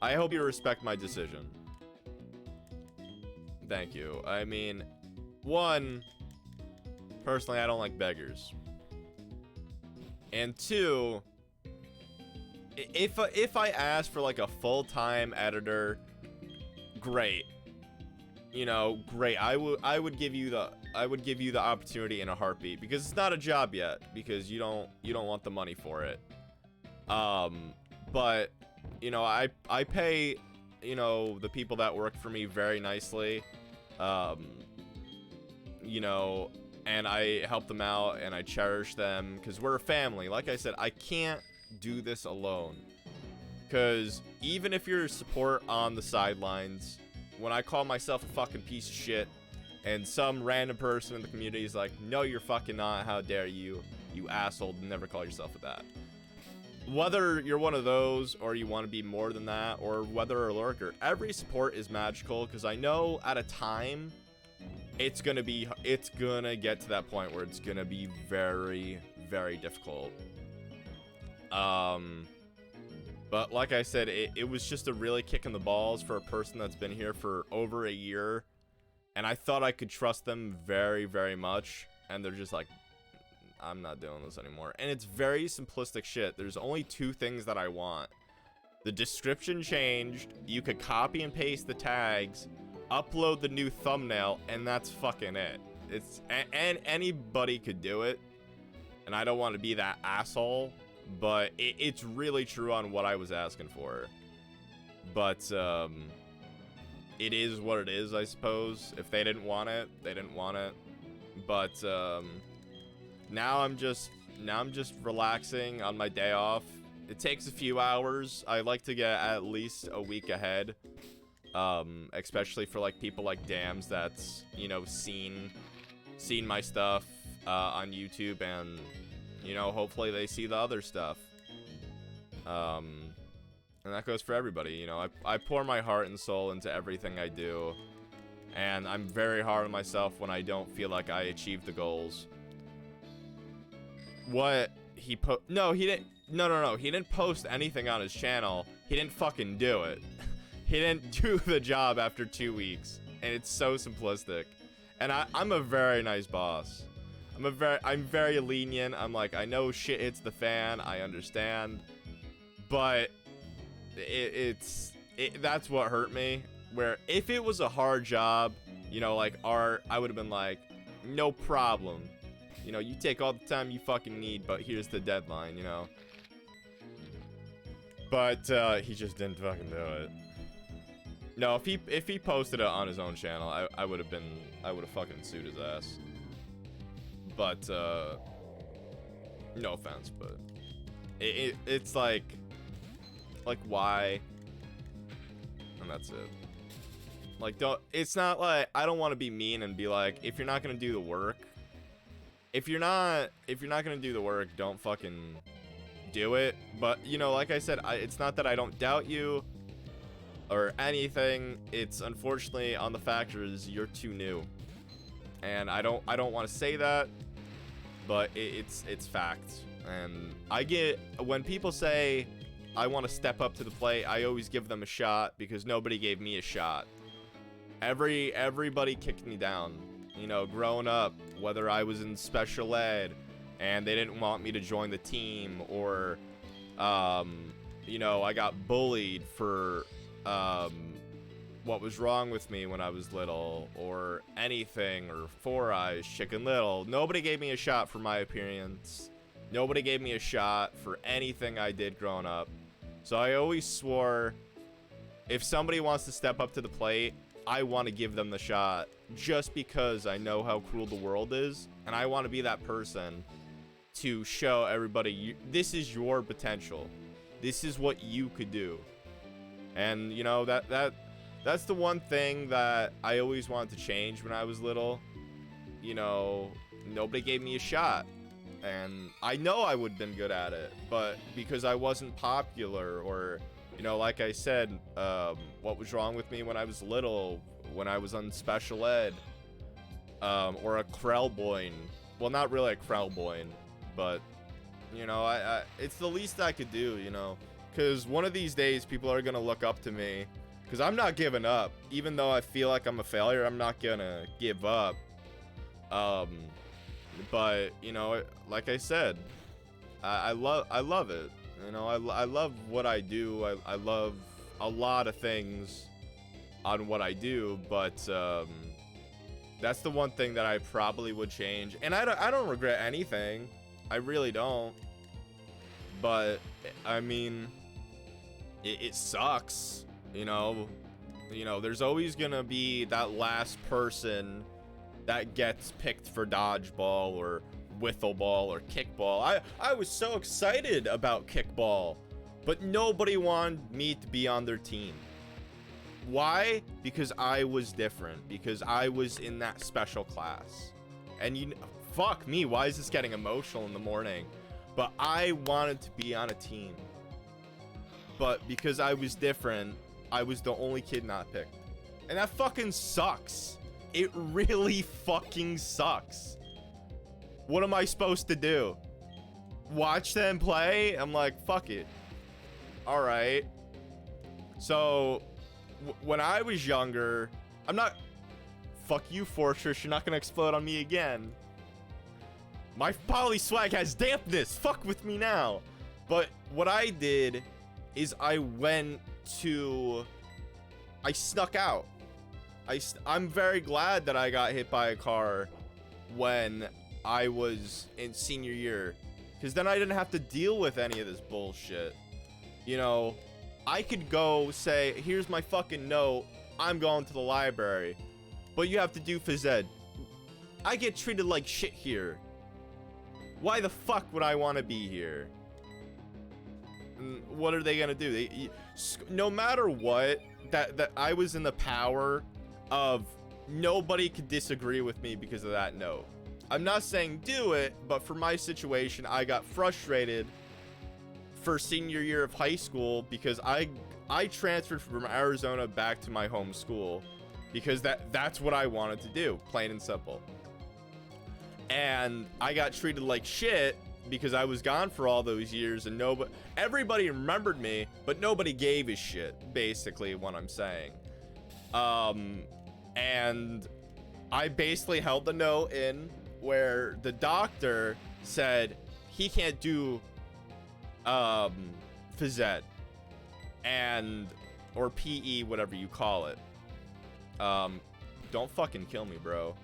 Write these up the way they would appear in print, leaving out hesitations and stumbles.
I hope you respect my decision. Thank you. I mean, one, personally, I don't like beggars. And two, if I ask for like a full-time editor, great. You know, great. I would give you the opportunity in a heartbeat, because it's not a job yet, because you don't want the money for it. But you know, I pay, you know, the people that work for me very nicely. You know, and I help them out and I cherish them because we're a family. Like I said, I can't do this alone, because even if you're support on the sidelines, when I call myself a fucking piece of shit and some random person in the community is like, no, you're fucking not, how dare you, you asshole, never call yourself that. Whether you're one of those or you want to be more than that, or whether a lurker, every support is magical, because I know at a time it's gonna get to that point where it's gonna be very, very difficult. But like I said, it was just a really kick in the balls for a person that's been here for over a year, and I thought I could trust them very, very much, and they're just like, I'm not doing this anymore. And it's very simplistic shit. There's only two things that I want. The description changed, you could copy and paste the tags, upload the new thumbnail, and that's fucking it. And anybody could do it, and I don't want to be that asshole, but it's really true on what I was asking for. But it is what it is, I suppose. If they didn't want it, they didn't want it. But now I'm just relaxing on my day off. It takes a few hours. I like to get at least a week ahead, especially for like people like Dams that's, you know, seen my stuff on YouTube, and you know, hopefully they see the other stuff. And that goes for everybody. You know, I pour my heart and soul into everything I do, and I'm very hard on myself when I don't feel like I achieved the goals. What he no, he didn't. No. He didn't post anything on his channel. He didn't fucking do it. He didn't do the job after 2 weeks, and it's so simplistic. And I'm a very nice boss. I'm very lenient. I'm like, I know shit hits the fan. I understand, but that's what hurt me. Where if it was a hard job, you know, like art, I would have been like, no problem. You know, you take all the time you fucking need, but here's the deadline, you know. But he just didn't fucking do it. No, if he posted it on his own channel, I would have fucking sued his ass. But no offense, but it's like why? And that's it. Like, it's not like I don't want to be mean and be like, if you're not gonna do the work, if you're not gonna do the work, don't fucking do it. But you know, like I said, it's not that I don't doubt you or anything. It's unfortunately on the factors you're too new, and I don't want to say that, but it's fact. And I get when people say I want to step up to the plate, I always give them a shot, because nobody gave me a shot. Everybody kicked me down. You know, growing up, whether I was in special ed and they didn't want me to join the team, or you know, I got bullied for what was wrong with me when I was little, or anything, or Four Eyes, Chicken Little. Nobody gave me a shot for my appearance. Nobody gave me a shot for anything I did growing up. So I always swore, if somebody wants to step up to the plate, I want to give them the shot, just because I know how cruel the world is, and I want to be that person to show everybody, this is your potential. This is what you could do. And you know, that's the one thing that I always wanted to change when I was little. You know, nobody gave me a shot, and I know I would have been good at it, but because I wasn't popular, or you know, like I said, what was wrong with me when I was little, when I was on special ed, or a Krellboyne. Well, not really a Krellboyne, but, you know, it's the least I could do, you know. Because one of these days, people are going to look up to me. Because I'm not giving up. Even though I feel like I'm a failure, I'm not going to give up. But, you know, like I said, I love it. You know, I love what I do. I love a lot of things on what I do. But, that's the one thing that I probably would change. And I don't regret anything. I really don't. But, I mean, it sucks, you know. You know, there's always gonna be that last person that gets picked for dodgeball or wiffle ball or kickball. I was so excited about kickball, but nobody wanted me to be on their team. Why? Because I was different. Because I was in that special class. And fuck me, why is this getting emotional in the morning? But I wanted to be on a team. But because I was different, I was the only kid not picked. And that fucking sucks. It really fucking sucks. What am I supposed to do? Watch them play? I'm like, fuck it. Alright. So, when I was younger, I'm not... Fuck you, Fortress. You're not gonna explode on me again. My poly swag has dampness. Fuck with me now. But what I did is I snuck out. I'm very glad that I got hit by a car when I was in senior year, because then I didn't have to deal with any of this bullshit. You know, I could go say, here's my fucking note, I'm going to the library, but you have to do phys ed. I get treated like shit here. Why the fuck would I want to be here? What are they gonna do? No matter what, that I was in the power of nobody could disagree with me because of that note. I'm not saying do it, but for my situation, I got frustrated for senior year of high school because I transferred from Arizona back to my home school because that's what I wanted to do, plain and simple. And I got treated like shit because I was gone for all those years, and everybody remembered me, but nobody gave a shit, basically what I'm saying. And I basically held the note in where the doctor said he can't do phys ed or PE, whatever you call it. Don't fucking kill me, bro.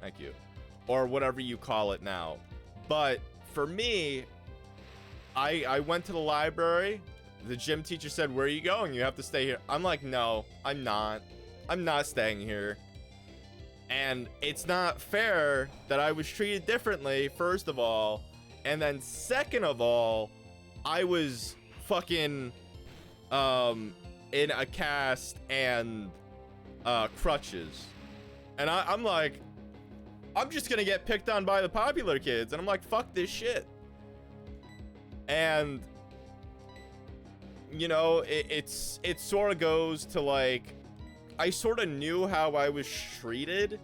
Thank you. Or whatever you call it now. But for me, I went to the library. The gym teacher said, where are you going? You have to stay here. I'm like, no, I'm not. I'm not staying here. And it's not fair that I was treated differently, first of all. And then second of all, I was fucking in a cast and crutches. And I'm like, I'm just gonna get picked on by the popular kids. And I'm like, fuck this shit. And, you know, it sort of goes to like, I sort of knew how I was treated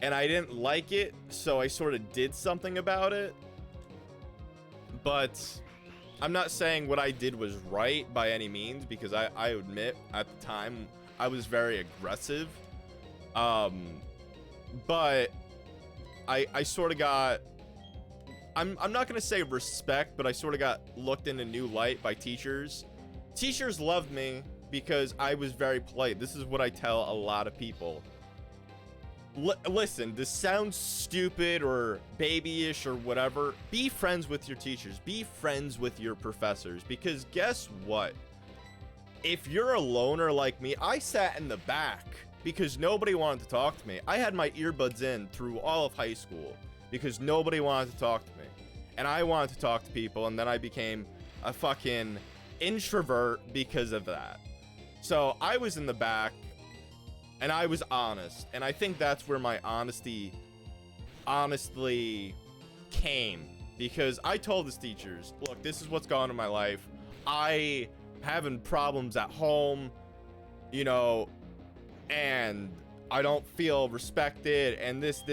and I didn't like it, so I sort of did something about it. But I'm not saying what I did was right by any means, because I admit at the time I was very aggressive. But I sort of got, I'm not gonna say respect, but I sort of got looked in a new light by teachers. Teachers loved me because I was very polite. This is what I tell a lot of people. Listen, this sounds stupid or babyish or whatever. Be friends with your teachers. Be friends with your professors, because guess what? If you're a loner like me, I sat in the back because nobody wanted to talk to me. I had my earbuds in through all of high school because nobody wanted to talk to me. And I wanted to talk to people, and then I became a fucking introvert because of that. So I was in the back, and I was honest. And I think that's where my honestly came. Because I told his teachers, look, this is what's going on in my life. I having problems at home, you know, and I don't feel respected, and this.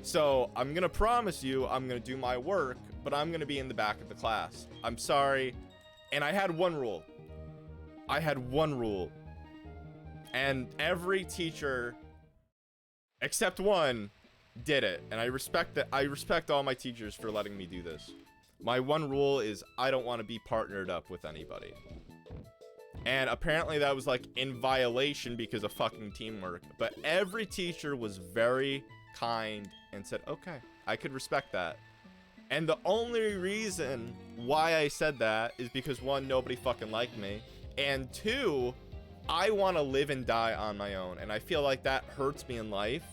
So I'm gonna promise you I'm gonna do my work, but I'm gonna be in the back of the class. I'm sorry. And I had one rule. And every teacher, except one, did it. And I respect that. I respect all my teachers for letting me do this. My one rule is I don't want to be partnered up with anybody. And apparently that was like in violation because of fucking teamwork. But every teacher was very kind and said, okay, I could respect that. And the only reason why I said that is because, one, nobody fucking liked me. And two, I want to live and die on my own. And I feel like that hurts me in life.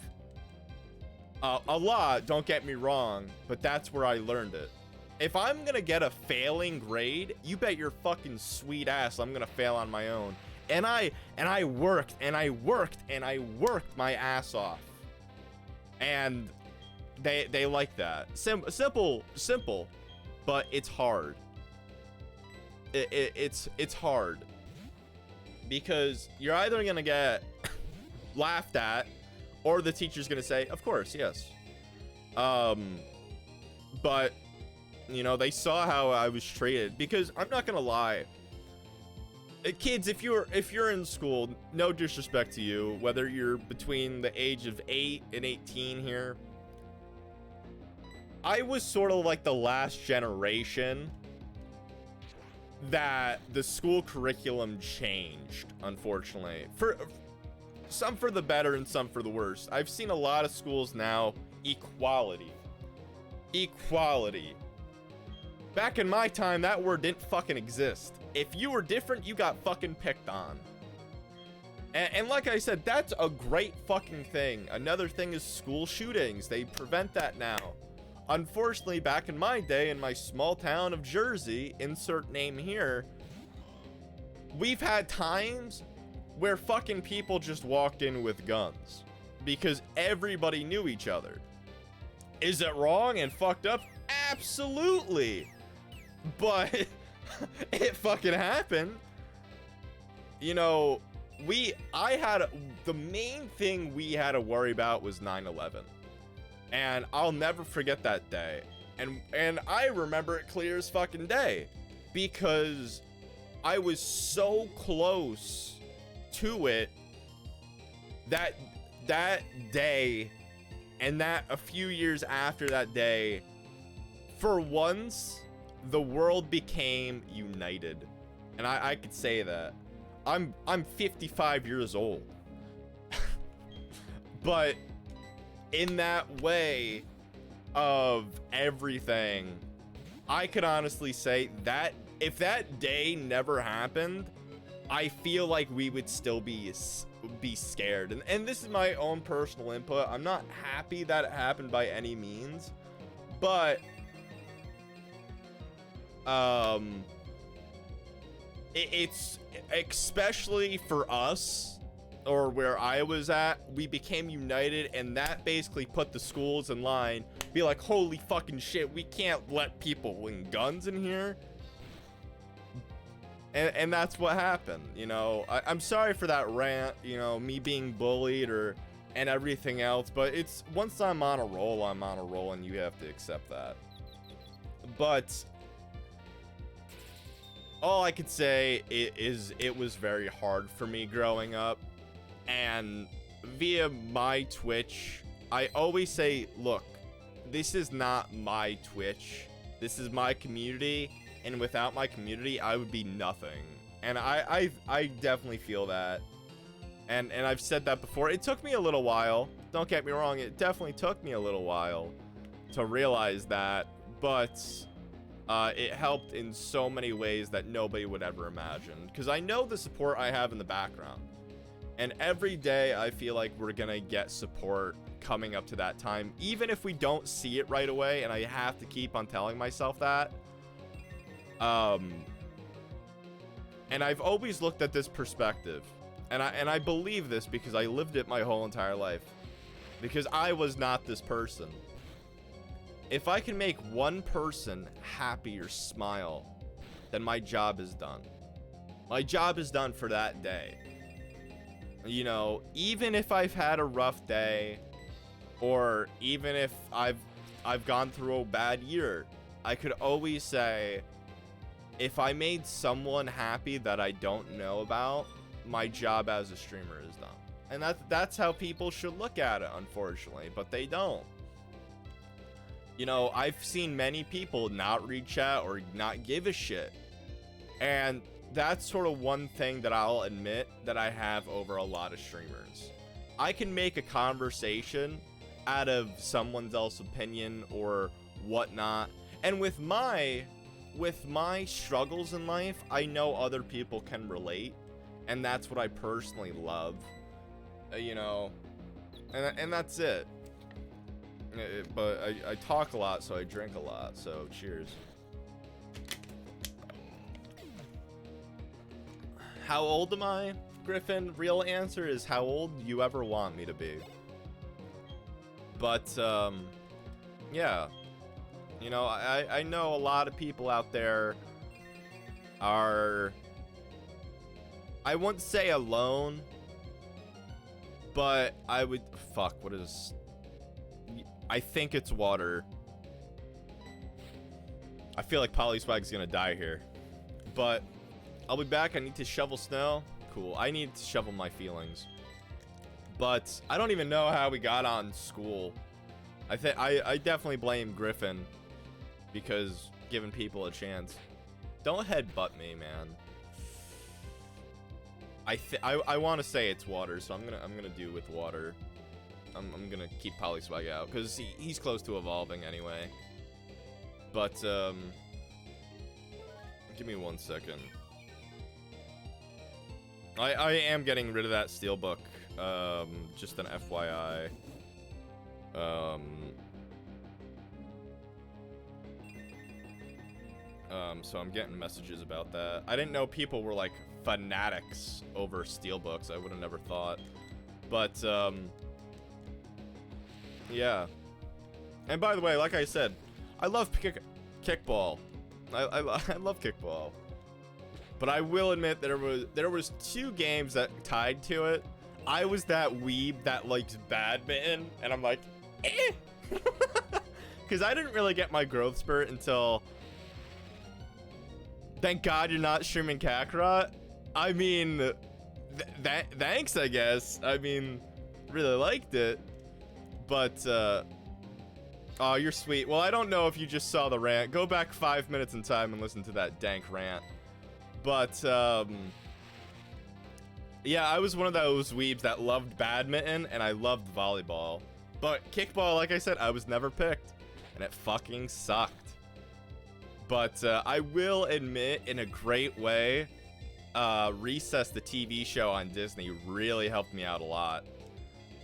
A lot, don't get me wrong, but that's where I learned it. If I'm gonna get a failing grade, you bet your fucking sweet ass I'm gonna fail on my own. And I worked my ass off. And they like that. Simple, but it's hard. It's hard. Because you're either gonna get laughed at, or the teacher's gonna say, of course, yes. But you know, they saw how I was treated. Because I'm not gonna lie, kids, if you're in school, no disrespect to you, whether you're between the age of 8 and 18 here, I was sort of like the last generation that the school curriculum changed, unfortunately. For some for the better and some for the worse. I've seen a lot of schools now, equality. Back in my time, that word didn't fucking exist. If you were different, you got fucking picked on. And like I said, that's a great fucking thing. Another thing is school shootings. They prevent that now. Unfortunately, back in my day, in my small town of Jersey, insert name here, we've had times where fucking people just walked in with guns because everybody knew each other. Is it wrong and fucked up? Absolutely. But it fucking happened. You know, the main thing we had to worry about was 9/11. And I'll never forget that day. And I remember it clear as fucking day because I was so close to it that day, and that a few years after that day, for once, the world became united. And I could say that. I'm 55 years old. But in that way of everything, I could honestly say that if that day never happened, I feel like we would still be scared. And this is my own personal input. I'm not happy that it happened by any means, but it's especially for us, or where I was at, we became united, and that basically put the schools in line. Be like, holy fucking shit, we can't let people with guns in here. And that's what happened, you know. I'm sorry for that rant, you know, me being bullied and everything else, but it's, once I'm on a roll, and you have to accept that. But all I could say is it was very hard for me growing up. And via my Twitch, I always say, look, this is not my Twitch. This is my community. And without my community, I would be nothing. And I definitely feel that. And I've said that before. It took me a little while. Don't get me wrong. It definitely took me a little while to realize that. But it helped in so many ways that nobody would ever imagine. Because I know the support I have in the background. And every day I feel like we're gonna get support coming up to that time, even if we don't see it right away, and I have to keep on telling myself that. And I've always looked at this perspective, and I believe this because I lived it my whole entire life, because I was not this person. If I can make one person happy or smile, then my job is done. My job is done for that day. You know, even if I've had a rough day, or even if I've gone through a bad year, I could always say, if I made someone happy that I don't know about, my job as a streamer is done. And that's how people should look at it, unfortunately, but they don't. You know, I've seen many people not read chat or not give a shit. And that's sort of one thing that I'll admit that I have over a lot of streamers. I can make a conversation out of someone else's opinion or whatnot. And with my struggles in life, I know other people can relate. And that's what I personally love. You know, and that's it. But I talk a lot, so I drink a lot. So cheers. How old am I, Griffin? Real answer is how old you ever want me to be. But yeah, you know, I know a lot of people out there are, I wouldn't say alone, but I would, fuck, what is, I think it's water. I feel like Polyswag's gonna die here, but I'll be back. I need to shovel snow. Cool, I need to shovel my feelings. But I don't even know how we got on school. I definitely blame Griffin because giving people a chance. Don't headbutt me, man. I want to say it's water, so I'm gonna do with water. I'm gonna keep Polyswag out because he's close to evolving anyway. But give me 1 second. I am getting rid of that steelbook. Just an FYI. So I'm getting messages about that. I didn't know people were like fanatics over steelbooks. I would have never thought. But yeah. And by the way, like I said, I love kickball. I love kickball. But I will admit there was 2 games that tied to it. I was that weeb that likes badminton, and I'm like, eh. Because I didn't really get my growth spurt until, thank God you're not streaming Kakarot. I mean, thanks, I guess. I mean, really liked it. But, oh, you're sweet. Well, I don't know if you just saw the rant. Go back 5 minutes in time and listen to that dank rant. But, yeah, I was one of those weebs that loved badminton, and I loved volleyball. But kickball, like I said, I was never picked, and it fucking sucked. But I will admit, in a great way, Recess, the TV show on Disney, really helped me out a lot.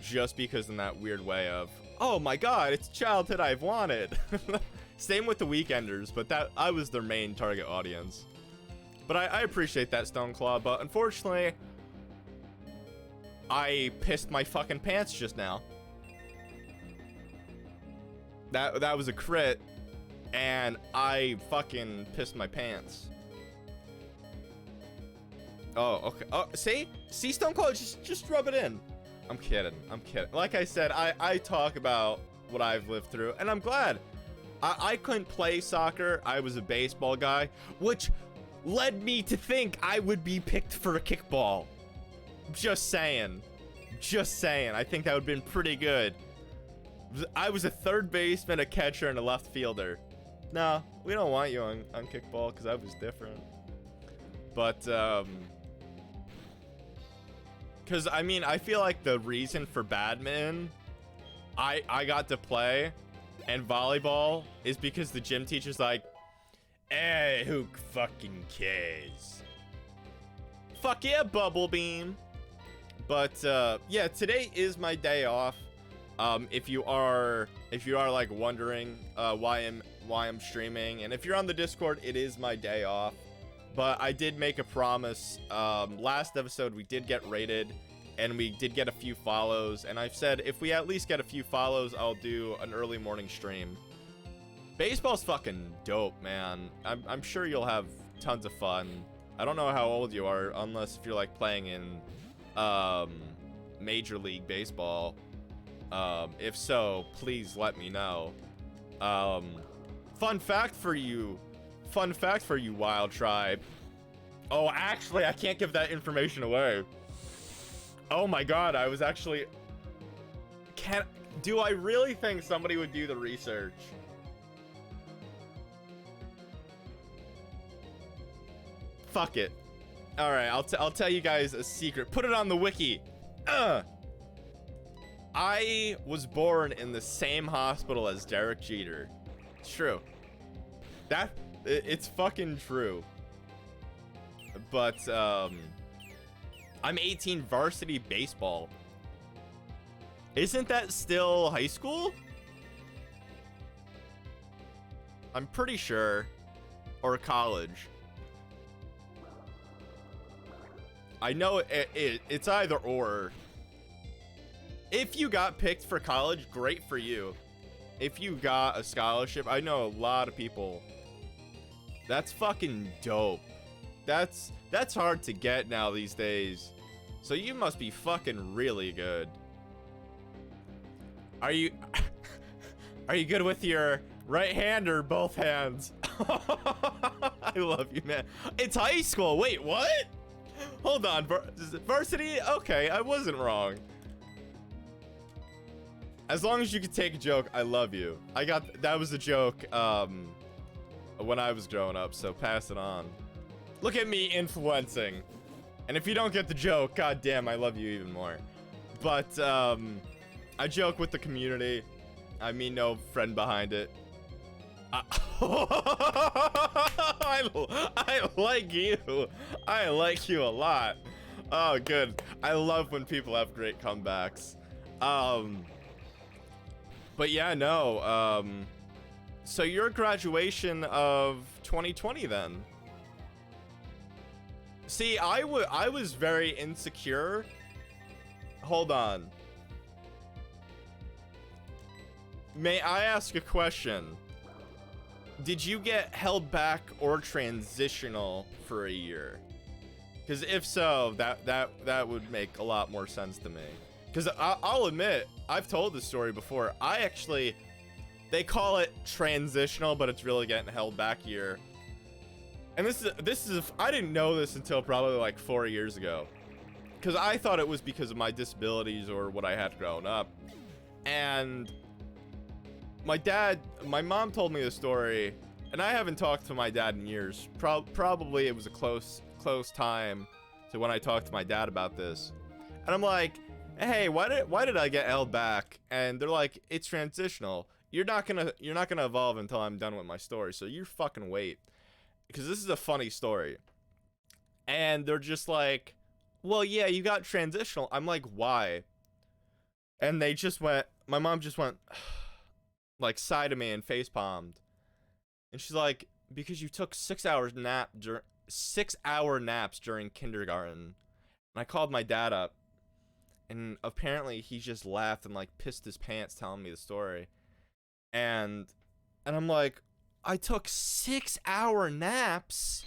Just because in that weird way of, oh my god, it's childhood I've wanted. Same with the Weekenders, but that I was their main target audience. But I appreciate that, Stoneclaw, but unfortunately, I pissed my fucking pants just now. That was a crit, and I fucking pissed my pants. Oh, okay. Oh, see, Stoneclaw, just rub it in. I'm kidding. Like I said, I talk about what I've lived through, and I'm glad. I couldn't play soccer. I was a baseball guy, which led me to think I would be picked for a kickball. Just saying. I think that would have been pretty good. I was a third baseman, a catcher, and a left fielder. No, we don't want you on kickball because I was different. But, because, I mean, I feel like the reason for badminton, I got to play, and volleyball is because the gym teacher's like, hey, who fucking cares? Fuck yeah, Bubble Beam. But yeah, today is my day off. If you are like wondering why I'm streaming, and if you're on the Discord, it is my day off. But I did make a promise. Last episode we did get rated, and we did get a few follows. And I've said if we at least get a few follows, I'll do an early morning stream. Baseball's fucking dope, man. I'm sure you'll have tons of fun. I don't know how old you are, unless if you're like playing in Major League Baseball. If so, please let me know. Fun fact for you fun fact for you, Wild Tribe. Oh, actually, I can't give that information away. Oh my god, I was actually... Do I really think somebody would do the research? Fuck it. Alright, I'll tell you guys a secret. Put it on the wiki. I was born in the same hospital as Derek Jeter. It's true. It's fucking true. But, I'm 18 varsity baseball. Isn't that still high school? I'm pretty sure. Or college. I know it's either or. If you got picked for college, great for you. If you got a scholarship, I know a lot of people. That's fucking dope. That's hard to get now these days. So you must be fucking really good. Are you good with your right hand or both hands? I love you, man. It's high school. Wait, what? Hold on. Varsity? Okay, I wasn't wrong. As long as you can take a joke, I love you. That was a joke when I was growing up, so pass it on. Look at me influencing. And if you don't get the joke, goddamn, I love you even more. But I joke with the community. I mean no friend behind it. I like you. I like you a lot. Oh, good. I love when people have great comebacks. But yeah, no. So your graduation of 2020 then? See, I was very insecure. Hold on. May I ask a question? Did you get held back or transitional for a year? Because if so, that would make a lot more sense to me. Because I'll admit, I've told this story before. They call it transitional, but it's really getting held back year. And this is I didn't know this until probably like 4 years ago. Because I thought it was because of my disabilities or what I had growing up. And my mom told me the story, and I haven't talked to my dad in years. Probably it was a close time to when I talked to my dad about this. And I'm like, hey, why did I get held back? And they're like, it's transitional. You're not gonna evolve until I'm done with my story. So you fucking wait, because this is a funny story. And they're just like, well, yeah, you got transitional. I'm like, why? And they just went. My mom just went. Like sighed to me and face palmed, and she's like, because you took 6 hour naps during kindergarten. And I called my dad up, and apparently he just laughed and like pissed his pants telling me the story. And I'm like, I took 6 hour naps,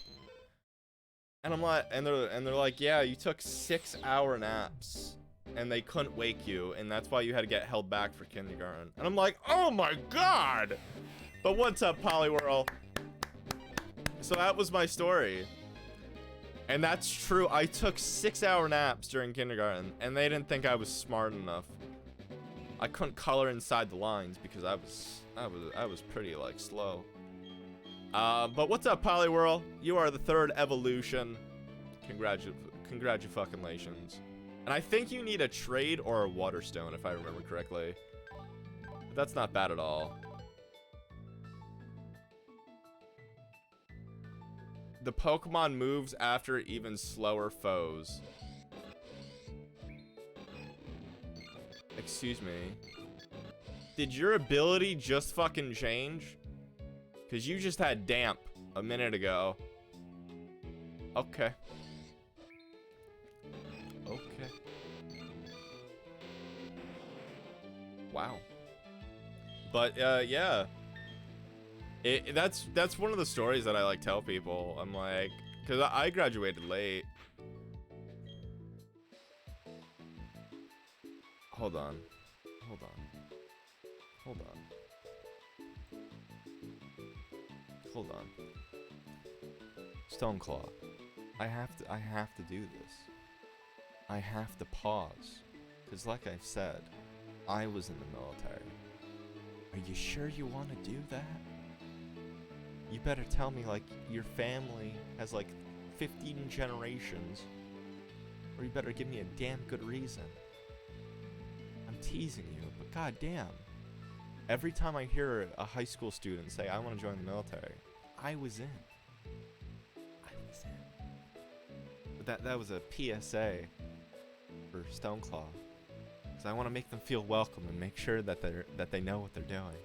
and I'm like, and they're like, yeah, you took 6 hour naps. And they couldn't wake you, and that's why you had to get held back for kindergarten. And I'm like, oh my god! But what's up, Poliwhirl? So that was my story. And that's true. I took 6 hour naps during kindergarten, and they didn't think I was smart enough. I couldn't color inside the lines because I was pretty like slow. But what's up, Poliwhirl? You are the 3rd evolution. Congratulations. And I think you need a trade or a water stone, if I remember correctly. But that's not bad at all. The Pokemon moves after even slower foes. Excuse me. Did your ability just fucking change? Because you just had damp a minute ago. Okay. Okay. Wow. But yeah. That's one of the stories that I like tell people. I'm like, cause I graduated late. Hold on. Hold on. Hold on. Hold on. Stoneclaw, I have to do this. I have to pause. Because like I've said, I was in the military. Are you sure you want to do that? You better tell me, like, your family has, like, 15 generations. Or you better give me a damn good reason. I'm teasing you, but goddamn. Every time I hear a high school student say, I want to join the military, I was in. But that was a PSA for Stoneclaw. Because I want to make them feel welcome and make sure that they know what they're doing.